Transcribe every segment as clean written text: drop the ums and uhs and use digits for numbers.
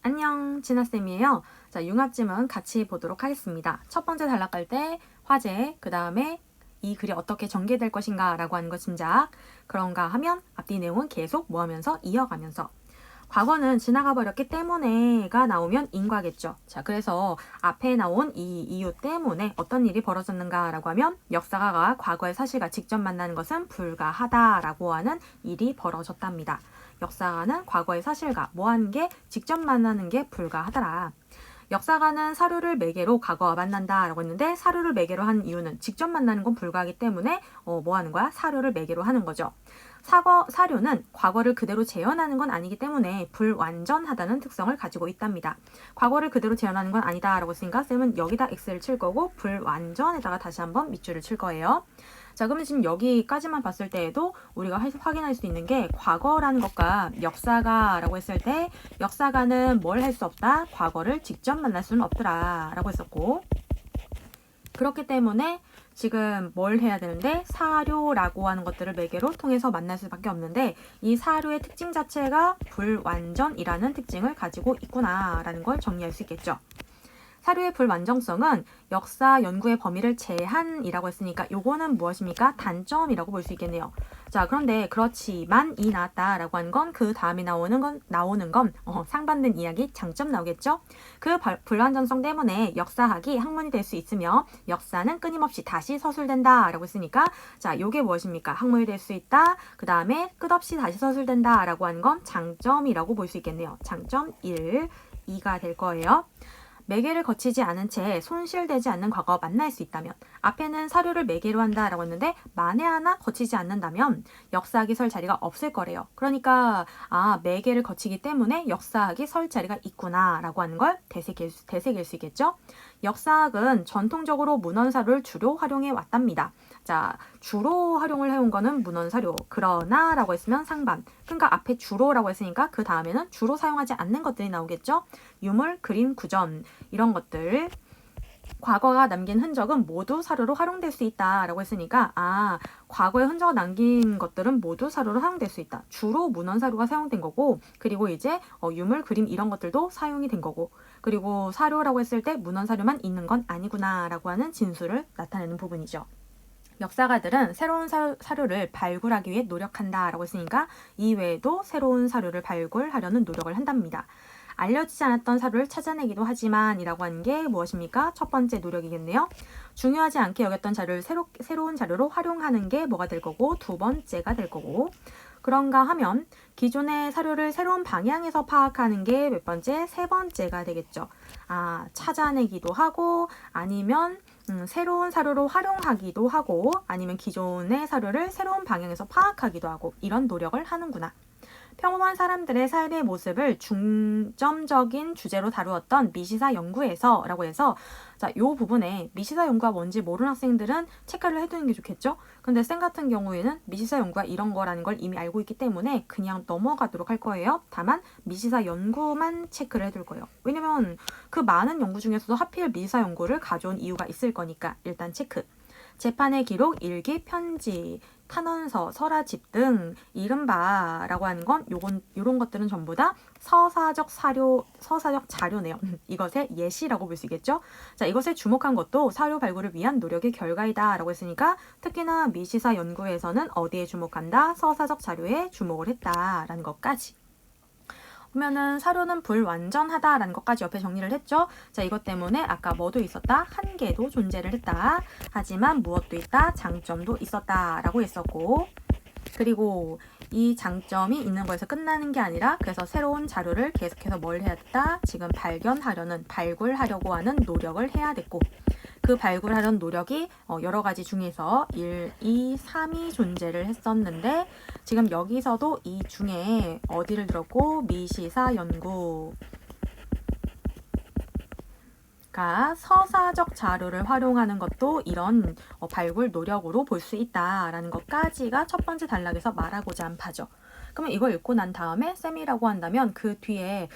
안녕, 진아쌤이에요. 자, 융합지문 같이 보도록 하겠습니다. 첫 번째 단락할 때 화제, 그 다음에 이 글이 어떻게 전개될 것인가 라고 하는 거 짐작. 그런가 하면 앞뒤 내용은 계속 뭐 하면서 이어가면서. 과거는 지나가 버렸기 때문에가 나오면 인과겠죠. 자, 그래서 앞에 나온 이 이유 때문에 어떤 일이 벌어졌는가라고 하면 역사가 과거의 사실과 직접 만나는 것은 불가하다라고 하는 일이 벌어졌답니다. 역사가는 과거의 사실과 뭐 하는 게 직접 만나는 게 불가하더라. 역사가는 사료를 매개로 과거와 만난다라고 했는데 사료를 매개로 한 이유는 직접 만나는 건 불가하기 때문에 뭐 하는 거야? 사료를 매개로 하는 거죠. 사료는 과거를 그대로 재현하는 건 아니기 때문에 불완전하다는 특성을 가지고 있답니다. 과거를 그대로 재현하는 건 아니다라고 했으니까 쌤은 여기다 X를 칠 거고 불완전에다가 다시 한번 밑줄을 칠 거예요. 자, 그러면 지금 여기까지만 봤을 때에도 우리가 확인할 수 있는 게 과거라는 것과 역사가라고 했을 때 역사가는 뭘 할 수 없다? 과거를 직접 만날 수는 없더라 라고 했었고, 그렇기 때문에 지금 뭘 해야 되는데 사료라고 하는 것들을 매개로 통해서 만날 수밖에 없는데 이 사료의 특징 자체가 불완전이라는 특징을 가지고 있구나라는 걸 정리할 수 있겠죠. 사료의 불완전성은 역사 연구의 범위를 제한이라고 했으니까 요거는 무엇입니까? 단점이라고 볼 수 있겠네요. 자, 그런데 그렇지만이 나왔다라고 하는 건 그 다음에 나오는 건 상반된 이야기 장점 나오겠죠? 그 불완전성 때문에 역사학이 학문이 될 수 있으며 역사는 끊임없이 다시 서술된다라고 했으니까 자, 요게 무엇입니까? 학문이 될 수 있다. 그 다음에 끝없이 다시 서술된다라고 하는 건 장점이라고 볼 수 있겠네요. 장점 1, 2가 될 거예요. 매개를 거치지 않은 채 손실되지 않는 과거와 만날 수 있다면, 앞에는 사료를 매개로 한다라고 했는데 만에 하나 거치지 않는다면 역사학이 설 자리가 없을 거래요. 그러니까 매개를 거치기 때문에 역사학이 설 자리가 있구나라고 하는 걸 되새길 수 있겠죠. 역사학은 전통적으로 문헌사료를 주로 활용해 왔답니다. 자, 주로 활용을 해온 거는 문헌사료. 그러나 라고 했으면 상반. 그러니까 앞에 주로라고 했으니까 그 다음에는 주로 사용하지 않는 것들이 나오겠죠. 유물, 그림, 구전 이런 것들. 과거가 남긴 흔적은 모두 사료로 활용될 수 있다라고 했으니까 과거에 흔적을 남긴 것들은 모두 사료로 사용될 수 있다. 주로 문헌사료가 사용된 거고, 그리고 이제 유물, 그림 이런 것들도 사용이 된 거고, 그리고 사료라고 했을 때 문헌사료만 있는 건 아니구나라고 하는 진술을 나타내는 부분이죠. 역사가들은 새로운 사료를 발굴하기 위해 노력한다라고 했으니까 이외에도 새로운 사료를 발굴하려는 노력을 한답니다. 알려지지 않았던 사료를 찾아내기도 하지만 이라고 하는 게 무엇입니까? 첫 번째 노력이겠네요. 중요하지 않게 여겼던 자료를 새로운 자료로 활용하는 게 뭐가 될 거고, 두 번째가 될 거고, 그런가 하면 기존의 사료를 새로운 방향에서 파악하는 게 몇 번째? 세 번째가 되겠죠. 찾아내기도 하고, 아니면 새로운 사료로 활용하기도 하고, 아니면 기존의 사료를 새로운 방향에서 파악하기도 하고, 이런 노력을 하는구나. 평범한 사람들의 삶의 모습을 중점적인 주제로 다루었던 미시사 연구에서 라고 해서, 자, 요 부분에 미시사 연구가 뭔지 모르는 학생들은 체크를 해두는 게 좋겠죠? 근데 쌤 같은 경우에는 미시사 연구가 이런 거라는 걸 이미 알고 있기 때문에 그냥 넘어가도록 할 거예요. 다만 미시사 연구만 체크를 해둘 거예요. 왜냐면 그 많은 연구 중에서도 하필 미시사 연구를 가져온 이유가 있을 거니까 일단 체크. 재판의 기록, 일기, 편지, 탄원서, 서라집 등 이른바라고 하는 건 요런 것들은 전부 다 서사적 자료네요. 이것의 예시라고 볼 수 있겠죠. 자, 이것에 주목한 것도 사료 발굴을 위한 노력의 결과이다 라고 했으니까 특히나 미시사 연구에서는 어디에 주목한다? 서사적 자료에 주목을 했다라는 것까지. 그러면은 사료는 불완전하다라는 것까지 옆에 정리를 했죠. 자, 이것 때문에 아까 뭐도 있었다? 한계도 존재를 했다. 하지만 무엇도 있다? 장점도 있었다라고 했었고, 그리고 이 장점이 있는 거에서 끝나는 게 아니라 그래서 새로운 자료를 계속해서 뭘 해야 됐다? 지금 발굴하려고 하는 노력을 해야 됐고, 그 발굴하려는 노력이 여러 가지 중에서 1, 2, 3이 존재를 했었는데 지금 여기서도 이 중에 어디를 들었고 미시사 연구가 서사적 자료를 활용하는 것도 이런 발굴 노력으로 볼 수 있다라는 것까지가 첫 번째 단락에서 말하고자 한 바죠. 그러면 이걸 읽고 난 다음에 쌤이라고 한다면 그 뒤에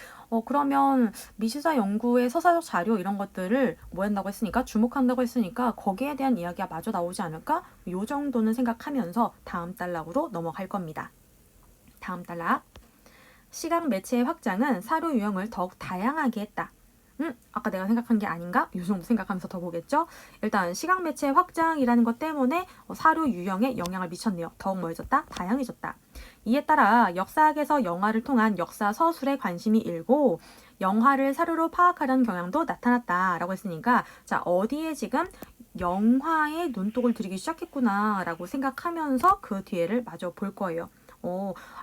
그러면 미시사 연구의 서사적 자료 이런 것들을 뭐 한다고 했으니까 주목한다고 했으니까 거기에 대한 이야기가 마저 나오지 않을까? 요 정도는 생각하면서 다음 단락으로 넘어갈 겁니다. 다음 단락. 시각 매체의 확장은 사료 유형을 더욱 다양하게 했다. 아까 내가 생각한 게 아닌가? 이 정도 생각하면서 더 보겠죠? 일단 시각 매체의 확장이라는 것 때문에 사료 유형에 영향을 미쳤네요. 더욱 뭐해졌다? 다양해졌다. 이에 따라 역사학에서 영화를 통한 역사 서술에 관심이 일고 영화를 사료로 파악하려는 경향도 나타났다라고 했으니까 자 어디에 지금 영화에 눈독을 들이기 시작했구나 라고 생각하면서 그 뒤에를 마저 볼 거예요.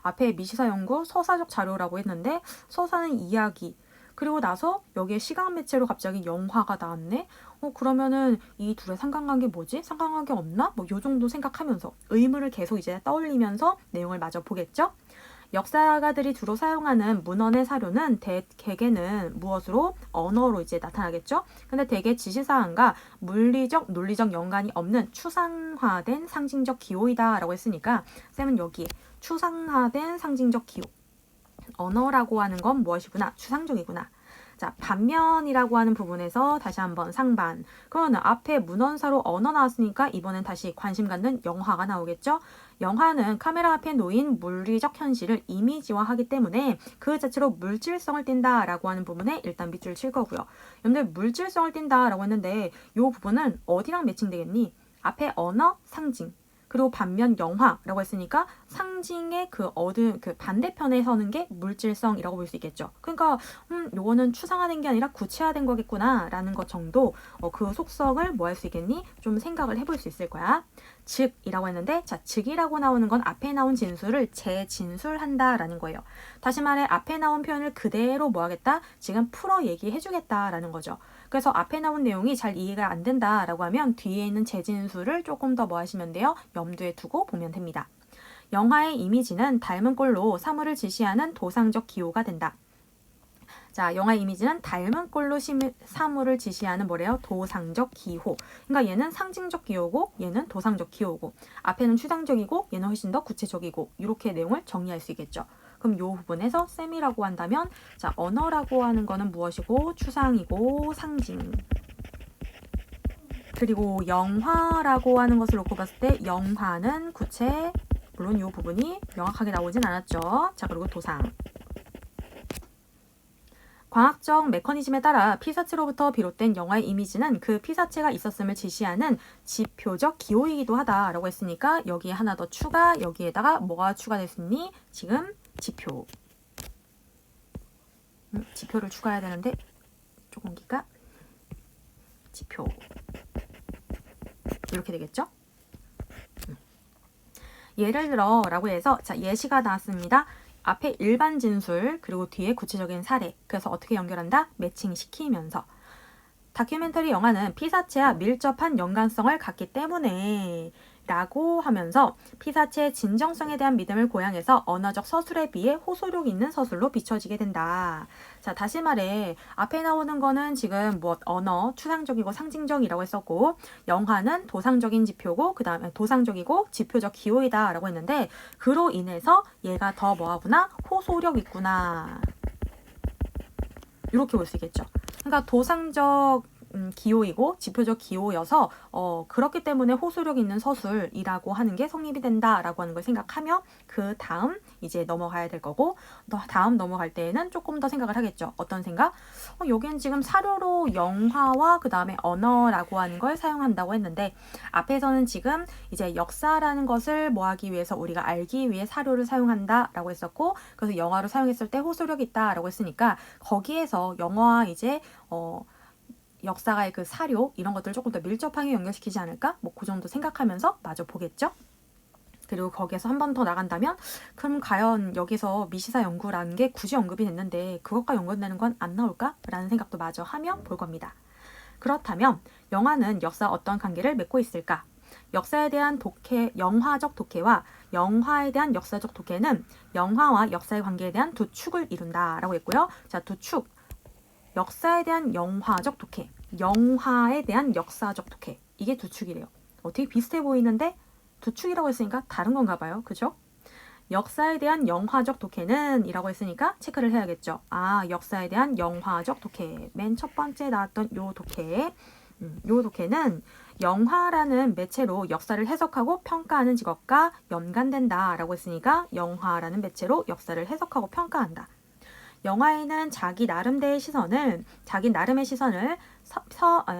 앞에 미시사 연구 서사적 자료라고 했는데 서사는 이야기 그리고 나서 여기에 시각 매체로 갑자기 영화가 나왔네? 그러면은 이 둘의 상관관계 뭐지? 상관관계 없나? 뭐 요 정도 생각하면서 의문을 계속 이제 떠올리면서 내용을 마저 보겠죠? 역사가들이 주로 사용하는 문헌의 사료는 대개는 무엇으로? 언어로 이제 나타나겠죠? 근데 대개 지시사항과 물리적, 논리적 연관이 없는 추상화된 상징적 기호이다 라고 했으니까 쌤은 여기에 추상화된 상징적 기호 언어라고 하는 건 무엇이구나? 추상적이구나. 자, 반면이라고 하는 부분에서 다시 한번 상반. 그러면 앞에 문헌사로 언어 나왔으니까 이번엔 다시 관심 갖는 영화가 나오겠죠? 영화는 카메라 앞에 놓인 물리적 현실을 이미지화하기 때문에 그 자체로 물질성을 띈다라고 하는 부분에 일단 밑줄 칠 거고요. 여러분들 물질성을 띈다라고 했는데 이 부분은 어디랑 매칭되겠니? 앞에 언어, 상징. 그리고 반면 영화라고 했으니까 상징의 그 반대편에 서는 게 물질성이라고 볼 수 있겠죠. 그러니까 요거는 추상화된 게 아니라 구체화된 거겠구나 라는 것 정도 그 속성을 뭐 할 수 있겠니? 좀 생각을 해볼 수 있을 거야. 즉이라고 했는데 자 즉이라고 나오는 건 앞에 나온 진술을 재진술한다 라는 거예요. 다시 말해 앞에 나온 표현을 그대로 뭐 하겠다? 지금 풀어 얘기해 주겠다 라는 거죠. 그래서 앞에 나온 내용이 잘 이해가 안 된다라고 하면 뒤에 있는 재진술을 조금 더 뭐 하시면 돼요? 염두에 두고 보면 됩니다. 영화의 이미지는 닮은 꼴로 사물을 지시하는 도상적 기호가 된다. 자, 영화 이미지는 닮은 꼴로 사물을 지시하는 뭐래요? 도상적 기호. 그러니까 얘는 상징적 기호고 얘는 도상적 기호고 앞에는 추상적이고 얘는 훨씬 더 구체적이고 이렇게 내용을 정리할 수 있겠죠. 그럼 이 부분에서 셈이라고 한다면 자 언어라고 하는 거는 무엇이고 추상이고 상징 그리고 영화라고 하는 것을 놓고 봤을 때 영화는 구체 물론 이 부분이 명확하게 나오진 않았죠. 자 그리고 도상 과학적 메커니즘에 따라 피사체로부터 비롯된 영화의 이미지는 그 피사체가 있었음을 지시하는 지표적 기호이기도 하다라고 했으니까 여기에 하나 더 추가 여기에다가 뭐가 추가됐니? 지금 지표 지표를 추가해야 되는데 조금 기가 지표 이렇게 되겠죠? 예를 들어 라고 해서 자 예시가 나왔습니다. 앞에 일반 진술 그리고 뒤에 구체적인 사례 그래서 어떻게 연결한다? 매칭시키면서 다큐멘터리 영화는 피사체와 밀접한 연관성을 갖기 때문에 라고 하면서 피사체의 진정성에 대한 믿음을 고양해서 언어적 서술에 비해 호소력 있는 서술로 비춰지게 된다. 자 다시 말해 앞에 나오는 거는 지금 언어, 추상적이고 상징적이라고 했었고 영화는 도상적인 지표고 그 다음에 도상적이고 지표적 기호이다 라고 했는데 그로 인해서 얘가 더 뭐하구나? 호소력 있구나. 이렇게 볼 수 있겠죠. 그러니까 도상적 기호이고 지표적 기호여서 그렇기 때문에 호소력 있는 서술이라고 하는 게 성립이 된다라고 하는 걸 생각하며 그 다음 이제 넘어가야 될 거고 다음 넘어갈 때에는 조금 더 생각을 하겠죠. 어떤 생각? 여기는 지금 사료로 영화와 그 다음에 언어라고 하는 걸 사용한다고 했는데 앞에서는 지금 이제 역사라는 것을 뭐 하기 위해서 우리가 알기 위해 사료를 사용한다라고 했었고 그래서 영화로 사용했을 때 호소력 있다라고 했으니까 거기에서 영화와 이제 역사가의 그 사료 이런 것들을 조금 더 밀접하게 연결시키지 않을까? 뭐 그 정도 생각하면서 마저 보겠죠. 그리고 거기에서 한 번 더 나간다면 그럼 과연 여기서 미시사 연구라는 게 굳이 언급이 됐는데 그것과 연관되는 건 안 나올까? 라는 생각도 마저 하며 볼 겁니다. 그렇다면 영화는 역사와 어떤 관계를 맺고 있을까? 역사에 대한 영화적 독해와 영화에 대한 역사적 독해는 영화와 역사의 관계에 대한 두 축을 이룬다라고 했고요. 자, 두 축. 역사에 대한 영화적 독해, 영화에 대한 역사적 독해. 이게 두 축이래요. 되게 비슷해 보이는데 두 축이라고 했으니까 다른 건가 봐요. 그죠? 역사에 대한 영화적 독해는 이라고 했으니까 체크를 해야겠죠. 역사에 대한 영화적 독해. 맨 첫 번째 나왔던 요 독해. 요 독해는 영화라는 매체로 역사를 해석하고 평가하는 직업과 연관된다 라고 했으니까 영화라는 매체로 역사를 해석하고 평가한다. 영화에는 자기 나름의 시선을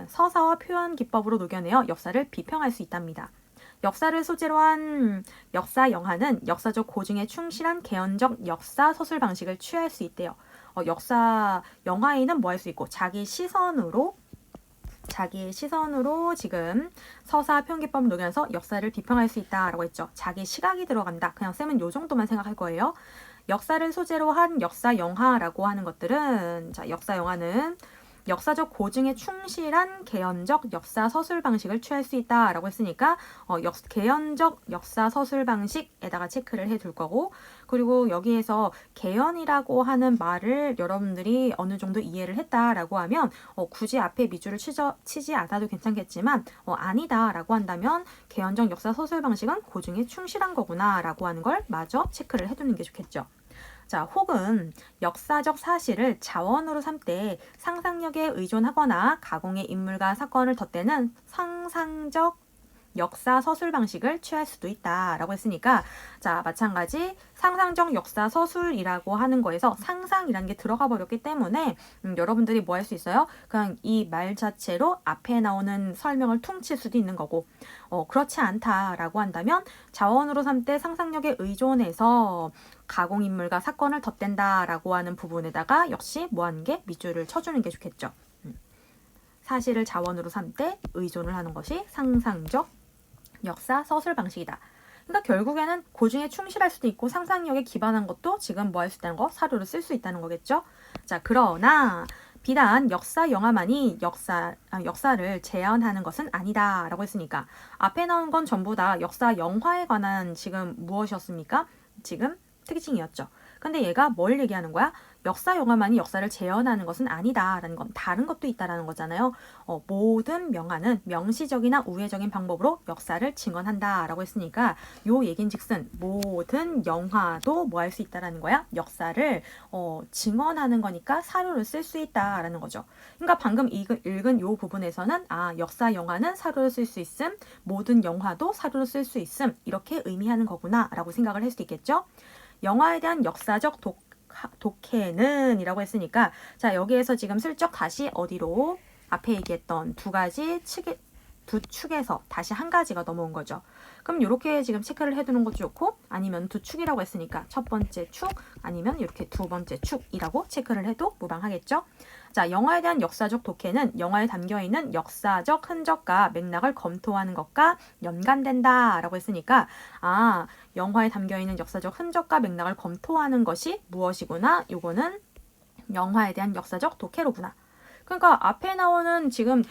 서사와 표현 기법으로 녹여내어 역사를 비평할 수 있답니다. 역사를 소재로 한 역사 영화는 역사적 고증에 충실한 개연적 역사 서술 방식을 취할 수 있대요. 역사 영화에는 뭐 할 수 있고 자기의 시선으로 지금 서사 표현기법을 녹여서 역사를 비평할 수 있다라고 했죠. 자기 시각이 들어간다. 그냥 쌤은 요 정도만 생각할 거예요. 역사를 소재로 한 역사 영화라고 하는 것들은 역사 영화는 역사적 고증에 충실한 개연적 역사 서술 방식을 취할 수 있다라고 했으니까 개연적 역사 서술 방식에다가 체크를 해둘 거고, 그리고 여기에서 개연이라고 하는 말을 여러분들이 어느 정도 이해를 했다라고 하면 굳이 앞에 미주를 치지 않아도 괜찮겠지만 아니다라고 한다면 개연적 역사 서술 방식은 고증에 충실한 거구나라고 하는 걸 마저 체크를 해두는 게 좋겠죠. 자, 혹은 역사적 사실을 자원으로 삼되 상상력에 의존하거나 가공의 인물과 사건을 덧대는 상상적 역사 서술 방식을 취할 수도 있다라고 했으니까, 자, 마찬가지 상상적 역사 서술이라고 하는 거에서 상상이라는 게 들어가 버렸기 때문에 여러분들이 뭐 할 수 있어요? 그냥 이 말 자체로 앞에 나오는 설명을 퉁칠 수도 있는 거고, 그렇지 않다라고 한다면 자원으로 삼되 상상력에 의존해서 가공인물과 사건을 덧댄다라고 하는 부분에다가 역시 뭐 하는 게 밑줄을 쳐주는 게 좋겠죠. 사실을 자원으로 삼되 의존을 하는 것이 상상적 역사 서술 방식이다. 그러니까 결국에는 고증에 충실할 수도 있고 상상력에 기반한 것도 지금 뭐 할 수 있다는 거? 사료를 쓸 수 있다는 거겠죠. 자, 그러나 비단 역사 영화만이 역사를 재현하는 것은 아니다 라고 했으니까 앞에 나온 건 전부 다 역사 영화에 관한 지금 무엇이었습니까? 지금 특징이었죠. 근데 얘가 뭘 얘기하는 거야? 역사 영화만이 역사를 재현하는 것은 아니다라는 건 다른 것도 있다라는 거잖아요. 모든 명화는 명시적이나 우회적인 방법으로 역사를 증언한다라고 했으니까 요 얘긴즉슨 모든 영화도 뭐 할 수 있다라는 거야? 역사를 증언하는 거니까 사료를 쓸 수 있다라는 거죠. 그러니까 방금 읽은 요 부분에서는 역사 영화는 사료를 쓸 수 있음, 모든 영화도 사료를 쓸 수 있음, 이렇게 의미하는 거구나라고 생각을 할 수 있겠죠. 영화에 대한 역사적 독해는 이라고 했으니까, 자, 여기에서 지금 슬쩍 다시 어디로 앞에 얘기했던 두 축에서 다시 한 가지가 넘어온 거죠. 그럼 이렇게 지금 체크를 해두는 것도 좋고, 아니면 두 축이라고 했으니까 첫 번째 축 아니면 이렇게 두 번째 축이라고 체크를 해도 무방하겠죠. 자, 영화에 대한 역사적 독해는 영화에 담겨있는 역사적 흔적과 맥락을 검토하는 것과 연관된다 라고 했으니까 영화에 담겨있는 역사적 흔적과 맥락을 검토하는 것이 무엇이구나, 요거는 영화에 대한 역사적 독해로구나. 그러니까 앞에 나오는 지금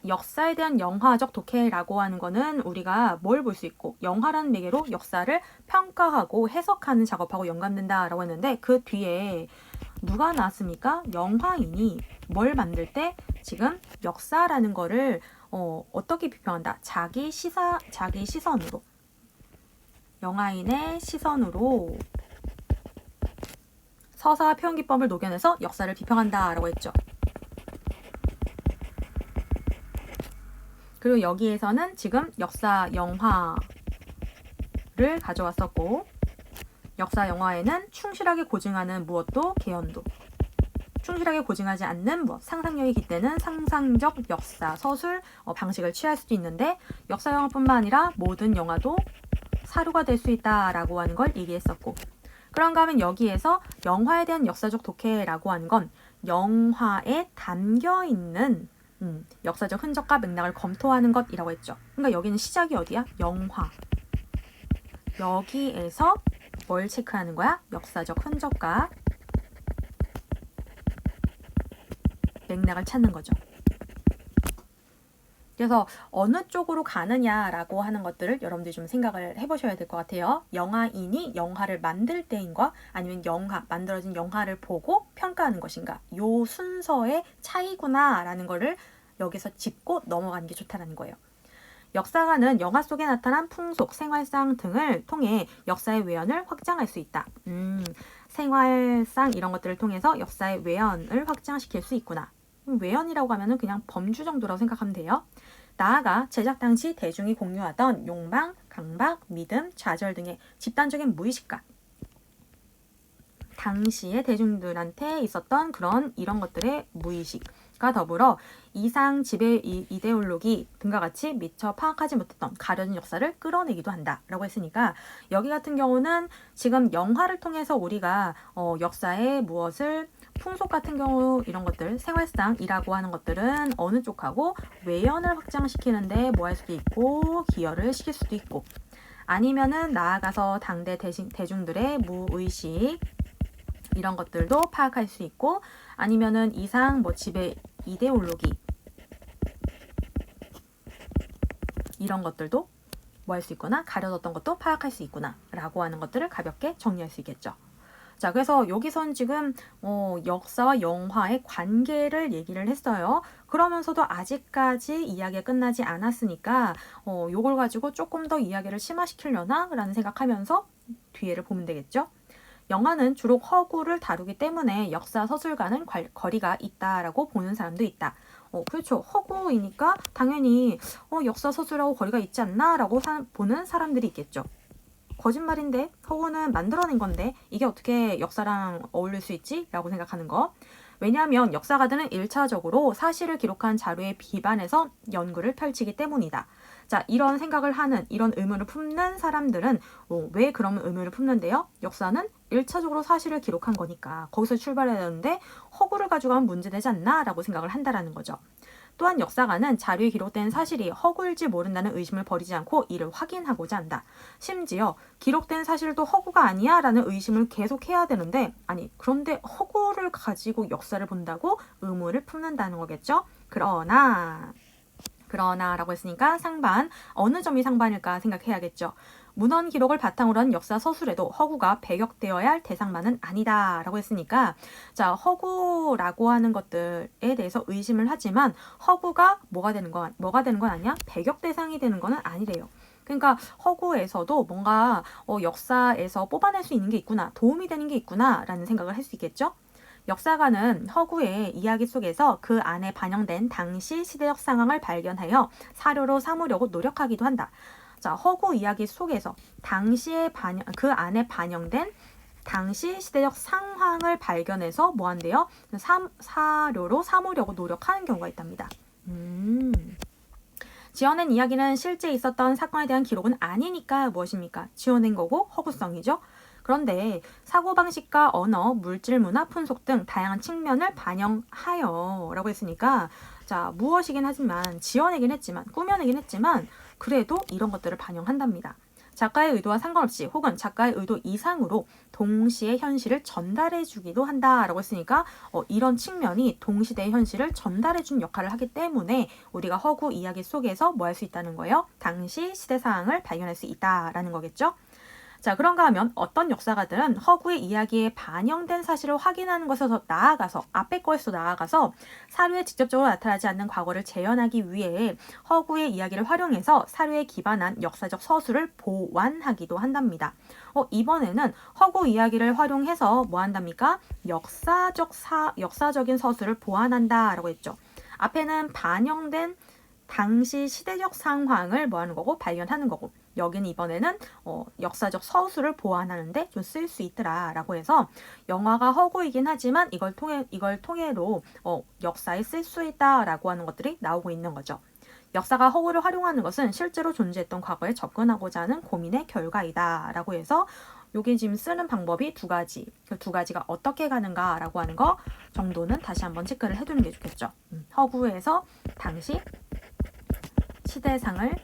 역사에 대한 영화적 독해라고 하는 거는 우리가 뭘 볼 수 있고, 영화라는 매개로 역사를 평가하고 해석하는 작업하고 연관된다라고 했는데, 그 뒤에 누가 나왔습니까? 영화인이 뭘 만들 때 지금 역사라는 거를 어떻게 비평한다? 자기 시선으로, 영화인의 시선으로 서사 표현기법을 녹여내서 역사를 비평한다라고 했죠. 그리고 여기에서는 지금 역사 영화를 가져왔었고, 역사 영화에는 충실하게 고증하는 무엇도 개연도, 충실하게 고증하지 않는 무엇, 상상력이 깃대는 상상적 역사 서술 방식을 취할 수도 있는데, 역사 영화뿐만 아니라 모든 영화도 사료가 될 수 있다라고 하는 걸 얘기했었고, 그런가 하면 여기에서 영화에 대한 역사적 독해라고 하는 건 영화에 담겨있는 역사적 흔적과 맥락을 검토하는 것이라고 했죠. 그러니까 여기는 시작이 어디야? 영화. 여기에서 뭘 체크하는 거야? 역사적 흔적과 맥락을 찾는 거죠. 그래서 어느 쪽으로 가느냐라고 하는 것들을 여러분들이 좀 생각을 해보셔야 될 것 같아요. 영화인이 영화를 만들 때인가, 아니면 만들어진 영화를 보고 평가하는 것인가, 요 순서의 차이구나라는 거를 여기서 짚고 넘어가는 게 좋다는 거예요. 역사가는 영화 속에 나타난 풍속, 생활상 등을 통해 역사의 외연을 확장할 수 있다. 생활상 이런 것들을 통해서 역사의 외연을 확장시킬 수 있구나. 외연이라고 하면은 그냥 범주 정도라고 생각하면 돼요. 나아가 제작 당시 대중이 공유하던 욕망, 강박, 믿음, 좌절 등의 집단적인 무의식과 당시의 대중들한테 있었던 이런 것들의 무의식과 더불어 이상 지배 이데올로기 등과 같이 미처 파악하지 못했던 가려진 역사를 끌어내기도 한다라고 했으니까 여기 같은 경우는 지금 영화를 통해서 우리가 역사의 무엇을 풍속 같은 경우 이런 것들 생활상이라고 하는 것들은 어느 쪽하고 외연을 확장시키는데 뭐 할 수도 있고 기여를 시킬 수도 있고 아니면은 나아가서 당대 대중들의 무의식 이런 것들도 파악할 수 있고 아니면은 이상 지배 이데올로기 이런 것들도 뭐 할 수 있거나 가려졌던 것도 파악할 수 있구나 라고 하는 것들을 가볍게 정리할 수 있겠죠. 자, 그래서 여기선 지금 역사와 영화의 관계를 얘기를 했어요. 그러면서도 아직까지 이야기가 끝나지 않았으니까 요걸 가지고 조금 더 이야기를 심화시키려나? 라는 생각하면서 뒤에를 보면 되겠죠. 영화는 주로 허구를 다루기 때문에 역사 서술과는 거리가 있다라고 보는 사람도 있다. 그렇죠. 허구이니까 당연히 역사 서술하고 거리가 있지 않나? 라고 보는 사람들이 있겠죠. 거짓말인데 허구는 만들어낸 건데 이게 어떻게 역사랑 어울릴 수 있지? 라고 생각하는 거. 왜냐하면 역사가들은 1차적으로 사실을 기록한 자료에 비반해서 연구를 펼치기 때문이다. 자, 이런 생각을 하는, 이런 의문을 품는 사람들은 왜 그런 의문을 품는데요? 역사는 1차적으로 사실을 기록한 거니까 거기서 출발해야 되는데 허구를 가져가면 문제되지 않나? 라고 생각을 한다라는 거죠. 또한 역사가는 자료에 기록된 사실이 허구일지 모른다는 의심을 버리지 않고 이를 확인하고자 한다. 심지어 기록된 사실도 허구가 아니야 라는 의심을 계속 해야 되는데 아니 그런데 허구를 가지고 역사를 본다고 의문을 품는다는 거겠죠. 그러나 라고 했으니까 상반 어느 점이 상반일까 생각해야겠죠. 문헌 기록을 바탕으로 한 역사 서술에도 허구가 배격되어야 할 대상만은 아니다 라고 했으니까 자 허구라고 하는 것들에 대해서 의심을 하지만 허구가 뭐가 되는 건 아니야? 배격 대상이 되는 거는 아니래요. 그러니까 허구에서도 뭔가 역사에서 뽑아낼 수 있는 게 있구나, 도움이 되는 게 있구나 라는 생각을 할 수 있겠죠. 역사가는 허구의 이야기 속에서 그 안에 반영된 당시 시대적 상황을 발견하여 사료로 삼으려고 노력하기도 한다. 자, 허구 이야기 속에서 그 안에 반영된 당시 시대적 상황을 발견해서 뭐 한대요? 사료로 삼으려고 노력하는 경우가 있답니다. 지어낸 이야기는 실제 있었던 사건에 대한 기록은 아니니까 무엇입니까? 지어낸 거고 허구성이죠. 그런데 사고방식과 언어, 물질, 문화, 풍속 등 다양한 측면을 반영하여 라고 했으니까 자 무엇이긴 하지만 지어내긴 했지만 꾸며내긴 했지만 그래도 이런 것들을 반영한답니다. 작가의 의도와 상관없이 혹은 작가의 의도 이상으로 동시에 현실을 전달해 주기도 한다라고 했으니까 이런 측면이 동시대의 현실을 전달해 준 역할을 하기 때문에 우리가 허구 이야기 속에서 뭐 할 수 있다는 거예요? 당시 시대 상황을 발견할 수 있다라는 거겠죠. 자, 그런가 하면 어떤 역사가들은 허구의 이야기에 반영된 사실을 확인하는 것에서 나아가서 앞에 거에서 나아가서 사료에 직접적으로 나타나지 않는 과거를 재현하기 위해 허구의 이야기를 활용해서 사료에 기반한 역사적 서술을 보완하기도 한답니다. 이번에는 허구 이야기를 활용해서 뭐 한답니까? 역사적인 서술을 보완한다라고 했죠. 앞에는 반영된 당시 시대적 상황을 뭐 하는 거고 발견하는 거고 여기는 이번에는 역사적 서술을 보완하는데 좀 쓸 수 있더라라고 해서 영화가 허구이긴 하지만 이걸 통해로 역사에 쓸 수 있다라고 하는 것들이 나오고 있는 거죠. 역사가 허구를 활용하는 것은 실제로 존재했던 과거에 접근하고자 하는 고민의 결과이다라고 해서 여기 지금 쓰는 방법이 두 가지. 그 두 가지가 어떻게 가는가라고 하는 거 정도는 다시 한번 체크를 해두는 게 좋겠죠. 허구에서 당시 시대상을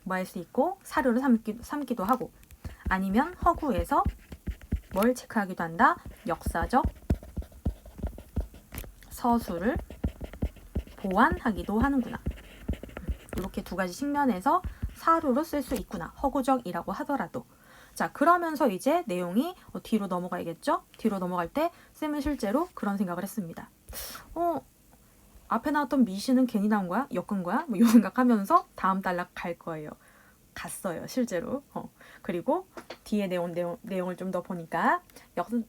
뭐 할 수 있고 사료로 삼기도 하고 아니면 허구에서 뭘 체크하기도 한다? 역사적 서술을 보완하기도 하는구나. 이렇게 두 가지 측면에서 사료로 쓸 수 있구나. 허구적이라고 하더라도. 자, 그러면서 이제 내용이 뒤로 넘어가야겠죠? 뒤로 넘어갈 때 쌤은 실제로 그런 생각을 했습니다. 앞에 나왔던 미시는 괜히 나온 거야? 엮은 거야? 뭐 이 생각하면서 다음 단락 갈 거예요. 갔어요, 실제로. 그리고 뒤에 내용을 좀 더 보니까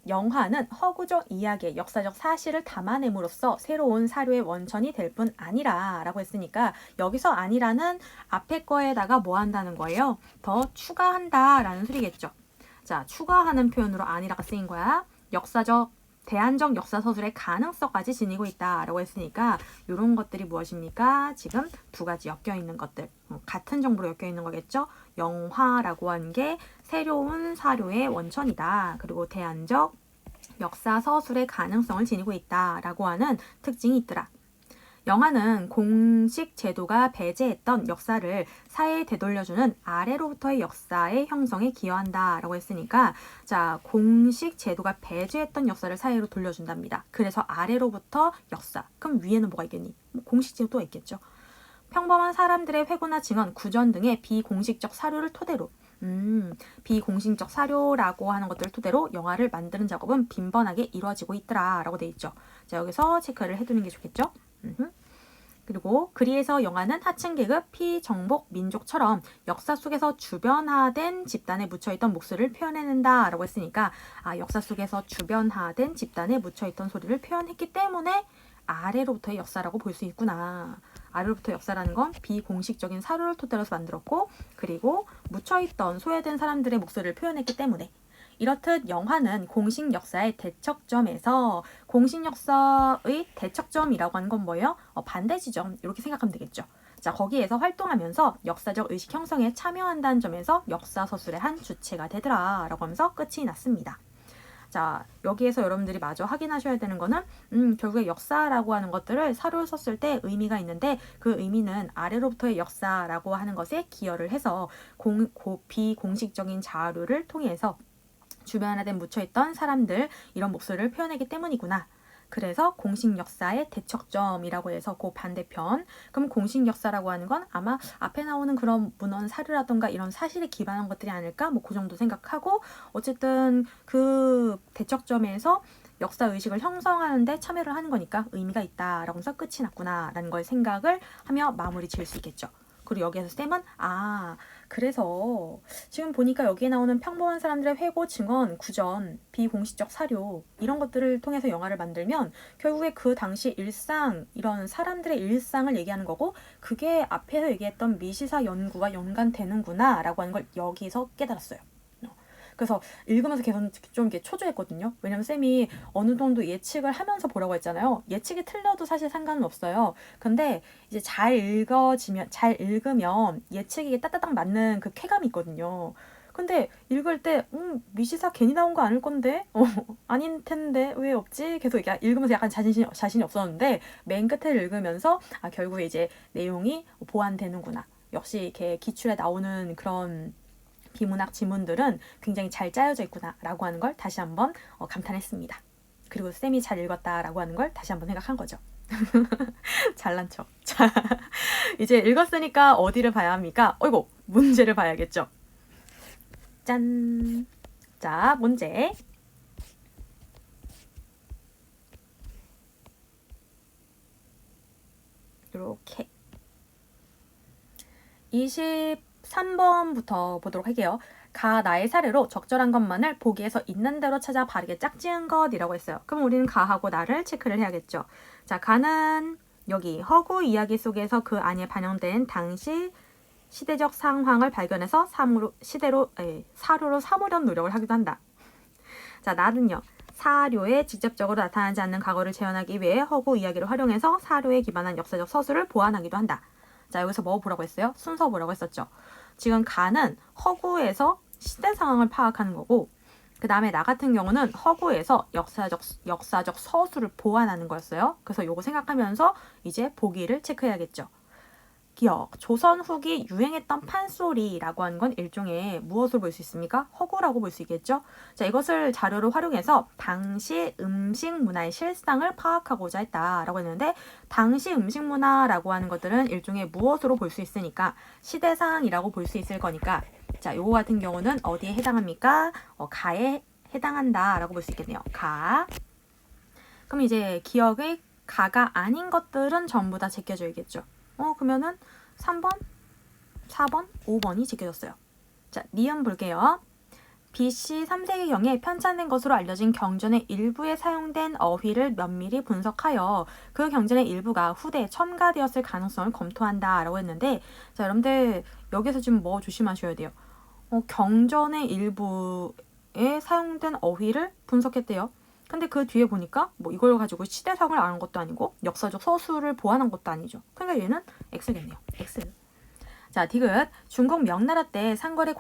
영화는 허구적 이야기의 역사적 사실을 담아냄으로써 새로운 사료의 원천이 될 뿐 아니라 라고 했으니까 여기서 아니라는 앞에 거에다가 뭐 한다는 거예요? 더 추가한다 라는 소리겠죠. 자, 추가하는 표현으로 아니라가 쓰인 거야. 대안적 역사 서술의 가능성까지 지니고 있다라고 했으니까 이런 것들이 무엇입니까? 지금 두 가지 엮여 있는 것들, 같은 정보로 엮여 있는 거겠죠. 영화라고 하는 게 새로운 사료의 원천이다. 그리고 대안적 역사 서술의 가능성을 지니고 있다라고 하는 특징이 있더라. 영화는 공식 제도가 배제했던 역사를 사회에 되돌려주는 아래로부터의 역사의 형성에 기여한다 라고 했으니까 자, 공식 제도가 배제했던 역사를 사회로 돌려준답니다. 그래서 아래로부터 역사. 그럼 위에는 뭐가 있겠니? 공식 제도가 있겠죠. 평범한 사람들의 회고나 증언, 구전 등의 비공식적 사료를 토대로 비공식적 사료라고 하는 것들을 토대로 영화를 만드는 작업은 빈번하게 이루어지고 있더라 라고 돼 있죠. 자, 여기서 체크를 해두는 게 좋겠죠. 그리고 그리에서 영화는 하층 계급, 피정복, 민족처럼 역사 속에서 주변화된 집단에 묻혀있던 목소리를 표현해낸다 라고 했으니까 역사 속에서 주변화된 집단에 묻혀있던 소리를 표현했기 때문에 아래로부터의 역사라고 볼 수 있구나. 아래로부터 역사라는 건 비공식적인 사료를 토대로 해서 만들었고 그리고 묻혀있던 소외된 사람들의 목소리를 표현했기 때문에 이렇듯 영화는 공식 역사의 대척점에서 공식 역사의 대척점이라고 하는 건 뭐예요? 반대 지점 이렇게 생각하면 되겠죠. 자, 거기에서 활동하면서 역사적 의식 형성에 참여한다는 점에서 역사 서술의 한 주체가 되더라 라고 하면서 끝이 났습니다. 자, 여기에서 여러분들이 마저 확인하셔야 되는 거는 결국에 역사라고 하는 것들을 사료를 썼을 때 의미가 있는데 그 의미는 아래로부터의 역사라고 하는 것에 기여를 해서 비공식적인 자료를 통해서 주변화된 묻혀있던 사람들 이런 목소리를 표현하기 때문이구나. 그래서 공식 역사의 대척점이라고 해서 그 반대편. 그럼 공식 역사라고 하는 건 아마 앞에 나오는 그런 문헌 사료라던가 이런 사실에 기반한 것들이 아닐까? 뭐 그 정도 생각하고 어쨌든 그 대척점에서 역사 의식을 형성하는데 참여를 하는 거니까 의미가 있다라고 해서 끝이 났구나라는 걸 생각을 하며 마무리 지을 수 있겠죠. 그리고 여기에서 쌤은 그래서 지금 보니까 여기에 나오는 평범한 사람들의 회고, 증언, 구전, 비공식적 사료 이런 것들을 통해서 영화를 만들면 결국에 그 당시 일상, 이런 사람들의 일상을 얘기하는 거고 그게 앞에서 얘기했던 미시사 연구와 연관되는구나 라고 하는 걸 여기서 깨달았어요. 그래서 읽으면서 계속 좀 이렇게 초조했거든요. 왜냐면 쌤이 어느 정도 예측을 하면서 보라고 했잖아요. 예측이 틀려도 사실 상관은 없어요. 근데 이제 잘 읽으면 예측이 따따딱 맞는 그 쾌감이 있거든요. 근데 읽을 때 미시사 괜히 나온 거 아닐 건데? 아닌 텐데 왜 없지? 계속 읽으면서 약간 자신이 없었는데 맨 끝에 읽으면서 결국에 이제 내용이 보완되는구나. 역시 이렇게 기출에 나오는 그런 비문학 지문들은 굉장히 잘 짜여져 있구나 라고 하는 걸 다시 한번 감탄했습니다. 그리고 쌤이 잘 읽었다라고 하는 걸 다시 한번 생각한 거죠. 잘난 척. 자, 이제 읽었으니까 어디를 봐야 합니까? 어이구, 문제를 봐야겠죠. 짠. 자, 문제. 이렇게 23번부터 보도록 할게요. 가 나의 사례로 적절한 것만을 보기에서 있는 대로 찾아 바르게 짝지은 것이라고 했어요. 그럼 우리는 가하고 나를 체크를 해야겠죠. 자, 가는 여기 허구 이야기 속에서 그 안에 반영된 당시 시대적 상황을 발견해서 사료로 삼으려는 노력을 하기도 한다. 자, 나는요. 사료에 직접적으로 나타나지 않는 과거를 재현하기 위해 허구 이야기를 활용해서 사료에 기반한 역사적 서술을 보완하기도 한다. 자, 여기서 뭐 보라고 했어요? 순서 보라고 했었죠. 지금 가는 허구에서 시대 상황을 파악하는 거고 그 다음에 나 같은 경우는 허구에서 역사적 서술을 보완하는 거였어요. 그래서 요거 생각하면서 이제 보기를 체크해야겠죠. 기억, 조선 후기 유행했던 판소리라고 하는 건 일종의 무엇으로 볼 수 있습니까? 허구라고 볼 수 있겠죠? 자, 이것을 자료로 활용해서 당시 음식 문화의 실상을 파악하고자 했다라고 했는데 당시 음식 문화라고 하는 것들은 일종의 무엇으로 볼 수 있으니까 시대상이라고 볼 수 있을 거니까 자, 요거 같은 경우는 어디에 해당합니까? 가에 해당한다라고 볼 수 있겠네요. 가. 그럼 이제 기억의 가가 아닌 것들은 전부 다 제껴져야겠죠. 그러면은 3번, 4번, 5번이 제껴졌어요. 자, 니은 볼게요. BC 3세기경에 편찬된 것으로 알려진 경전의 일부에 사용된 어휘를 면밀히 분석하여 그 경전의 일부가 후대에 첨가되었을 가능성을 검토한다 라고 했는데, 자, 여러분들 여기서 지금 뭐 조심하셔야 돼요. 경전의 일부에 사용된 어휘를 분석했대요. 근데 그 뒤에 보니까 뭐 이걸 가지고 시대상을 아는 것도 아니고 역사적 서술을 보완한 것도 아니죠. 그러니까 얘는 X겠네요. X. 자, 디귿. 중국 명나라 때 상거래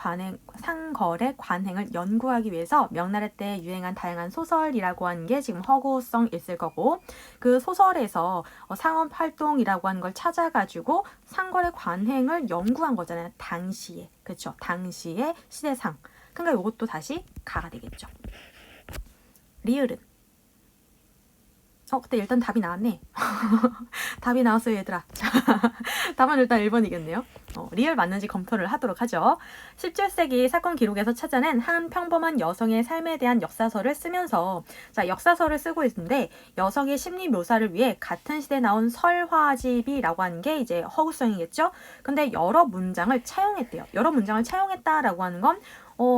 관행을 연구하기 위해서 명나라 때 유행한 다양한 소설이라고 하는 게 지금 허구성이 있을 거고, 그 소설에서 상업활동이라고 하는 걸 찾아가지고 상거래 관행을 연구한 거잖아요. 당시에. 그렇죠. 당시의 시대상. 그러니까 이것도 다시 가가 되겠죠. 리을은. 근데 일단 답이 나왔네. 답이 나왔어요, 얘들아. 자, 답은 일단 1번이겠네요. 리얼 맞는지 검토를 하도록 하죠. 17세기 사건 기록에서 찾아낸 한 평범한 여성의 삶에 대한 역사서를 쓰면서, 자, 역사서를 쓰고 있는데 여성의 심리 묘사를 위해 같은 시대에 나온 설화집이라고 하는 게 이제 허구성이겠죠. 근데 여러 문장을 차용했대요. 여러 문장을 차용했다라고 하는 건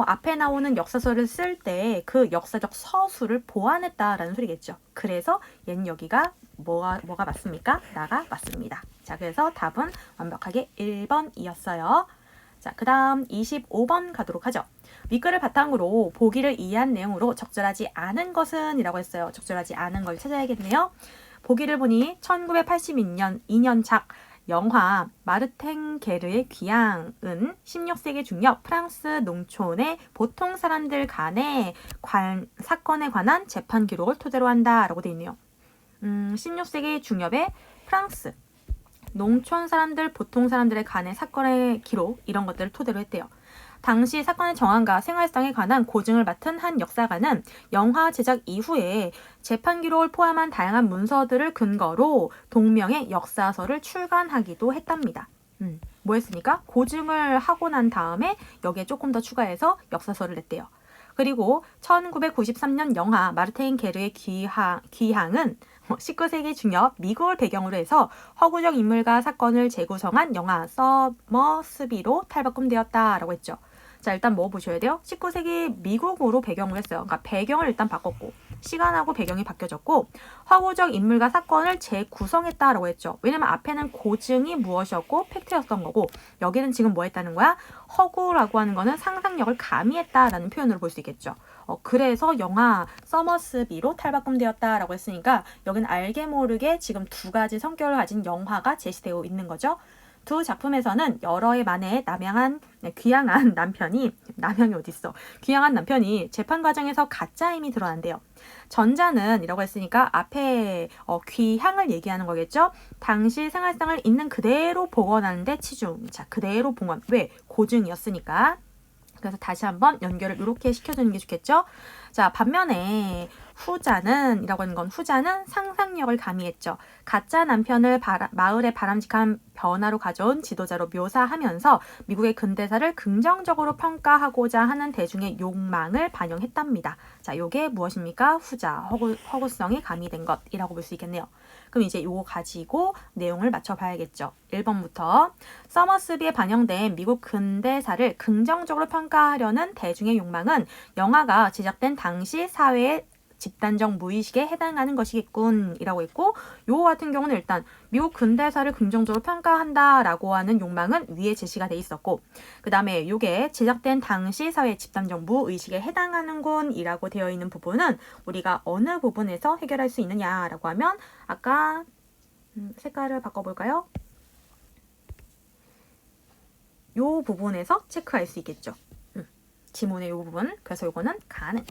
앞에 나오는 역사서를 쓸 때 그 역사적 서술을 보완했다라는 소리겠죠. 그래서 얘는 여기가 뭐가 맞습니까? 나가 맞습니다. 자, 그래서 답은 완벽하게 1번이었어요. 자, 그 다음 25번 가도록 하죠. 윗글을 바탕으로 보기를 이해한 내용으로 적절하지 않은 것은 이라고 했어요. 적절하지 않은 걸 찾아야겠네요. 보기를 보니 1982년작 영화 마르탱 게르의 귀향은 16세기 중엽 프랑스 농촌의 보통 사람들 간의 사건에 관한 재판 기록을 토대로 한다라고 되어 있네요. 16세기 중엽의 프랑스 농촌 사람들, 보통 사람들의 간의 사건의 기록 이런 것들을 토대로 했대요. 당시 사건의 정황과 생활상에 관한 고증을 맡은 한 역사가는 영화 제작 이후에 재판 기록을 포함한 다양한 문서들을 근거로 동명의 역사서를 출간하기도 했답니다. 뭐 했으니까? 고증을 하고 난 다음에 여기에 조금 더 추가해서 역사서를 냈대요. 그리고 1993년 영화 마르테인 게르의 귀향은 19세기 중엽 미국을 배경으로 해서 허구적 인물과 사건을 재구성한 영화 서머스비로 탈바꿈되었다라고 했죠. 자, 일단 뭐 보셔야 돼요? 19세기 미국으로 배경을 했어요. 그러니까 배경을 일단 바꿨고 시간하고 배경이 바뀌어졌고 허구적 인물과 사건을 재구성했다라고 했죠. 왜냐면 앞에는 고증이 무엇이었고 팩트였던 거고 여기는 지금 뭐 했다는 거야? 허구라고 하는 거는 상상력을 가미했다라는 표현으로 볼 수 있겠죠. 그래서 영화 서머스비로 탈바꿈되었다라고 했으니까 여기는 알게 모르게 지금 두 가지 성격을 가진 영화가 제시되어 있는 거죠. 두 작품에서는 여러 해 만에 귀향한 남편이 재판 과정에서 가짜 힘이 드러난대요. 전자는 이라고 했으니까 앞에 귀향을 얘기하는 거겠죠. 당시 생활상을 있는 그대로 복원하는데 치중. 자, 그대로 복원. 왜? 고증이었으니까. 그래서 다시 한번 연결을 이렇게 시켜주는 게 좋겠죠. 자, 반면에 후자는 상상력을 가미했죠. 가짜 남편을 마을의 바람직한 변화로 가져온 지도자로 묘사하면서 미국의 근대사를 긍정적으로 평가하고자 하는 대중의 욕망을 반영했답니다. 자, 요게 무엇입니까? 후자, 허구성이 가미된 것이라고 볼 수 있겠네요. 그럼 이제 요거 가지고 내용을 맞춰봐야겠죠. 1번부터 서머스비에 반영된 미국 근대사를 긍정적으로 평가하려는 대중의 욕망은 영화가 제작된 당시 사회의 집단적 무의식에 해당하는 것이겠군 이라고 했고, 요거 같은 경우는 일단 미국 근대사를 긍정적으로 평가한다라고 하는 욕망은 위에 제시가 돼 있었고, 그 다음에 요게 제작된 당시 사회의 집단적 무의식에 해당하는군 이라고 되어 있는 부분은 우리가 어느 부분에서 해결할 수 있느냐라고 하면 아까 색깔을 바꿔볼까요? 요 부분에서 체크할 수 있겠죠. 지문의 요 부분. 그래서 요거는 가능.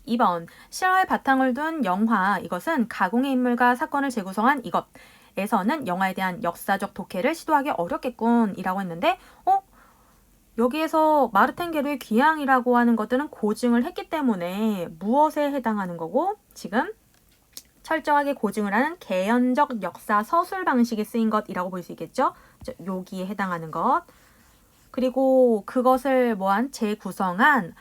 2번, 실화의 바탕을 둔 영화, 이것은 가공의 인물과 사건을 재구성한 이것에서는 영화에 대한 역사적 독해를 시도하기 어렵겠군 이라고 했는데 여기에서 마르텐 게르의 귀향이라고 하는 것들은 고증을 했기 때문에 무엇에 해당하는 거고, 지금 철저하게 고증을 하는 개연적 역사 서술 방식이 쓰인 것이라고 볼 수 있겠죠. 여기에 해당하는 것. 그리고 그것을 재구성한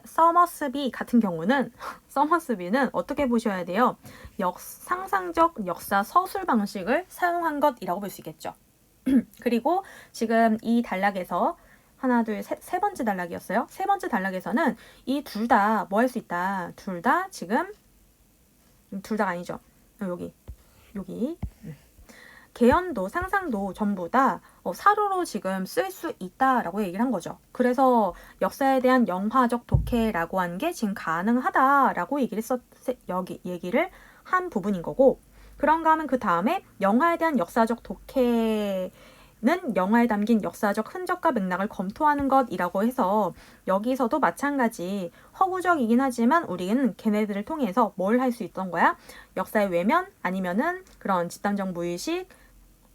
서머스비 같은 경우는 서머스비는 어떻게 보셔야 돼요? 상상적 역사 서술 방식을 사용한 것이라고 볼 수 있겠죠. 그리고 지금 이 단락에서 하나, 둘, 세 번째 단락이었어요. 세 번째 단락에서는 이 둘 다 뭐 할 수 있다. 둘 다 지금 둘 다가 아니죠. 여기 개연도 상상도 전부 다 사료로 지금 쓸 수 있다라고 얘기를 한 거죠. 그래서 역사에 대한 영화적 독해라고 한 게 지금 가능하다라고 얘기를 한 부분인 거고, 그런가 하면 그 다음에 영화에 대한 역사적 독해는 영화에 담긴 역사적 흔적과 맥락을 검토하는 것이라고 해서 여기서도 마찬가지 허구적이긴 하지만 우리는 걔네들을 통해서 뭘 할 수 있던 거야? 역사의 외면 아니면은 그런 집단적 무의식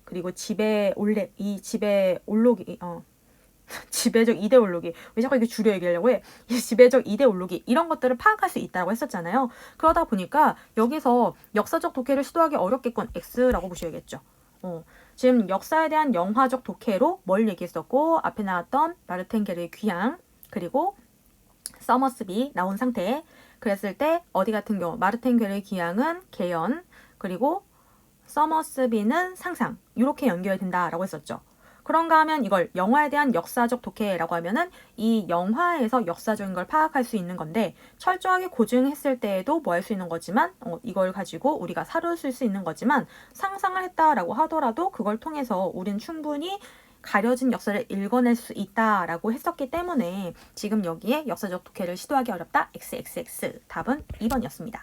그리고 지배적 이데올로기, 왜 자꾸 이렇게 줄여 얘기하려고 해? 이 지배적 이데올로기 이런 것들을 파악할 수 있다고 했었잖아요. 그러다 보니까 여기서 역사적 독해를 시도하기 어렵겠군. X라고 보셔야겠죠. 지금 역사에 대한 영화적 독해로 뭘 얘기했었고, 앞에 나왔던 마르텐 게르의 귀향 그리고 서머스비 나온 상태. 그랬을 때 어디 같은 경우 마르텐 게르의 귀향은 개연, 그리고 서머스비는 상상, 이렇게 연결된다라고 했었죠. 그런가 하면 이걸 영화에 대한 역사적 독해라고 하면은 이 영화에서 역사적인 걸 파악할 수 있는 건데, 철저하게 고증했을 때에도 뭐 할 수 있는 거지만 이걸 가지고 우리가 사료를 쓸 수 있는 거지만, 상상을 했다라고 하더라도 그걸 통해서 우린 충분히 가려진 역사를 읽어낼 수 있다라고 했었기 때문에 지금 여기에 역사적 독해를 시도하기 어렵다. XXX. 답은 2번이었습니다.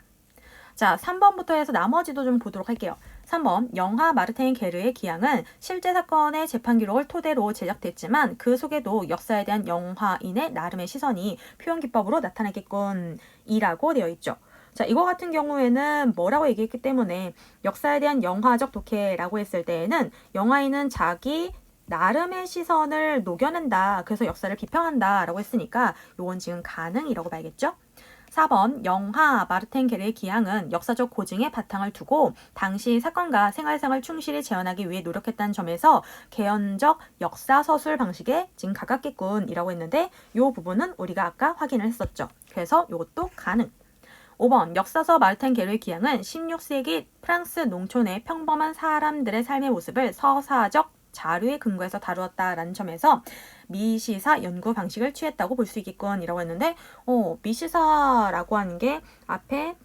자, 3번부터 해서 나머지도 좀 보도록 할게요. 3번, 영화 마르텐 게르의 기항은 실제 사건의 재판 기록을 토대로 제작됐지만 그 속에도 역사에 대한 영화인의 나름의 시선이 표현 기법으로 나타났겠군 이라고 되어 있죠. 자, 이거 같은 경우에는 뭐라고 얘기했기 때문에 역사에 대한 영화적 독해라고 했을 때에는 영화인은 자기 나름의 시선을 녹여낸다. 그래서 역사를 비평한다 라고 했으니까 요건 지금 가능이라고 봐야겠죠. 4번, 영화 마르텐 게르의 기항은 역사적 고증에 바탕을 두고 당시 사건과 생활상을 충실히 재현하기 위해 노력했다는 점에서 개연적 역사서술 방식에 지금 가깝겠군 이라고 했는데, 이 부분은 우리가 아까 확인을 했었죠. 그래서 이것도 가능. 5번, 역사서 마르텐 게르의 기항은 16세기 프랑스 농촌의 평범한 사람들의 삶의 모습을 서사적 자료에 근거해서 다루었다라는 점에서 미시사 연구 방식을 취했다고 볼 수 있겠군 이라고 했는데, 미시사라고 하는 게 앞에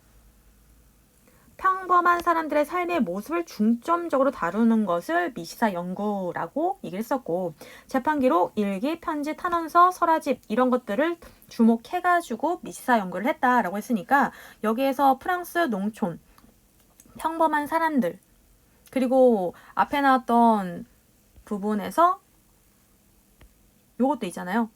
평범한 사람들의 삶의 모습을 중점적으로 다루는 것을 미시사 연구라고 얘기를 했었고, 재판기록, 일기, 편지, 탄원서, 설화집 이런 것들을 주목해가지고 미시사 연구를 했다라고 했으니까 여기에서 프랑스 농촌, 평범한 사람들, 그리고 앞에 나왔던 부분에서 요것도 있잖아요.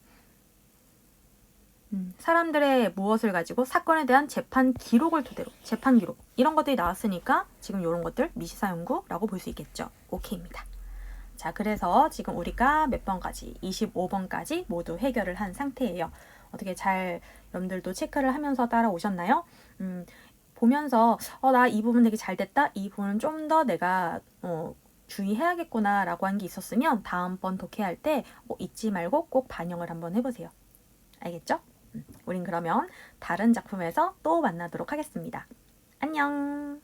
사람들의 무엇을 가지고 사건에 대한 재판 기록을 토대로, 재판 기록 이런 것들이 나왔으니까 지금 이런 것들 미시사 연구라고 볼 수 있겠죠. 오케이입니다. 자, 그래서 지금 우리가 몇 번까지? 25번까지 모두 해결을 한 상태예요. 어떻게 잘 여러분들도 체크를 하면서 따라오셨나요? 보면서 나 이 부분 되게 잘 됐다. 이 부분은 좀 더 내가 주의해야겠구나 라고 한 게 있었으면 다음번 독해할 때 잊지 말고 꼭 반영을 한번 해보세요. 알겠죠? 우린 그러면 다른 작품에서 또 만나도록 하겠습니다. 안녕!